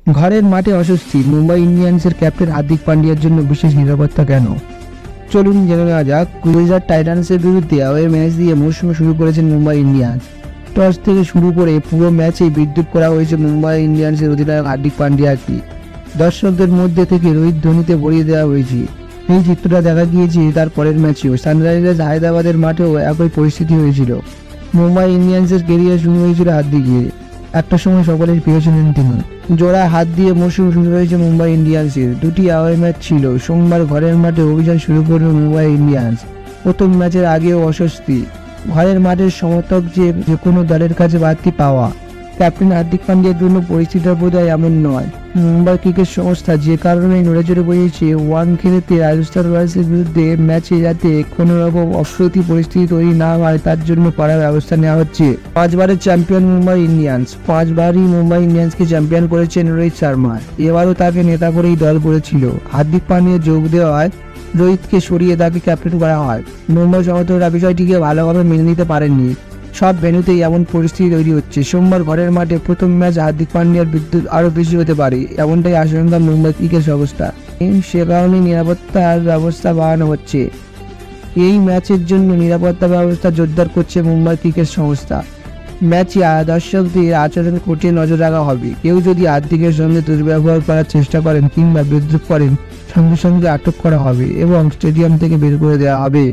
ঘরের মাঠে অস্বস্তি, মুম্বাই ইন্ডিয়ান্সের ক্যাপ্টেন হার্দিক পান্ডিয়ার জন্য বিশেষ নিরাপত্তা কেন? চলুন জেনে নেওয়া যাক। গুজরাট টাইটান্সের বিরুদ্ধে অ্যাওয়ে ম্যাচ দিয়ে মৌসুম শুরু করেছেন মুম্বাই ইন্ডিয়ান্স। টস থেকে শুরু করে পুরো ম্যাচেই বিদ্যুৎ করা হয়েছে মুম্বাই ইন্ডিয়ান্সের অধিনায়ক হার্দিক পান্ডিয়াকে। দর্শকদের মধ্যে থেকে রোহিত ধোনিতে ভরিয়ে দেওয়া হয়েছে। এই চিত্রটা দেখা গিয়েছে তার পরের ম্যাচেও। সানরাইজার্স হায়দ্রাবাদের মাঠেও একই পরিস্থিতি হয়েছিল। মুম্বাই ইন্ডিয়ান্সের কেরিয়ার শুরু হয়েছিল হার্দিকের। একটা সময় সকলের প্রিয় ছিলেন তিনি। জোড়ায় হাত দিয়ে মৌসুম শুরু হয়েছে মুম্বাই ইন্ডিয়ান্সের। দুটি অ্যাওয়ে ম্যাচ ছিল। সোমবার ঘরের মাঠে অভিযান শুরু করল মুম্বাই ইন্ডিয়ান্স। প্রথম ম্যাচের আগেও অস্বস্তি। ঘরের মাঠের সমর্থক যে কোনো দলের কাছে বাড়তি পাওয়া। ক্যাপ্টেন হার্দিক পান্ডিয়ার জন্য পরিস্থিতিটা বোধহয় এমন নয়। মুম্বাই ক্রিকেট সংস্থা যে কারণে নড়েচড়ে বসেছে ওয়ান খেলেতে রাজস্থান রয়্যালসের বিরুদ্ধে ম্যাচে যাতে কোনো রকম অপ্রীতি পরিস্থিতি তৈরি না হয় তার জন্য কড়া ব্যবস্থা নেওয়া হচ্ছে। 5 বারের চ্যাম্পিয়ন মুম্বাই ইন্ডিয়ান্স। 5 বারই মুম্বাই ইন্ডিয়ান্সকে চ্যাম্পিয়ন করেছেন রোহিত শর্মা। এবারও তাকে নেতা করেই দল করেছিল। হার্দিক পান্ডিয়া যোগ দেওয়ায় রোহিতকে সরিয়ে তাকে ক্যাপ্টেন করা হয়। মুম্বাই সমর্থকরা বিষয়টিকে ভালোভাবে মেনে নিতে পারেননি। সব ভেন্যুতেই এমন পরিস্থিতি তৈরি হচ্ছে। সোমবার ঘরের মাঠে প্রথম ম্যাচ হার্দিক পান্ডিয়ার বিদ্যুৎ আরও বেশি হতে পারে, এমনটাই আশঙ্কা মুম্বাই ক্রিকেট সংস্থা। সে কারণে নিরাপত্তার ব্যবস্থা বাড়ানো হচ্ছে। এই ম্যাচের জন্য নিরাপত্তা ব্যবস্থা জোরদার করছে মুম্বাই ক্রিকেট সংস্থা। ম্যাচে দর্শকদের আচরণ কঠিন নজর রাখা হবে। কেউ যদি হার্দিকের সঙ্গে দুর্ব্যবহার করার চেষ্টা করেন কিংবা বিদ্রুপ করেন, সঙ্গে সঙ্গে আটক করা হবে এবং স্টেডিয়াম থেকে বের করে দেওয়া হবে।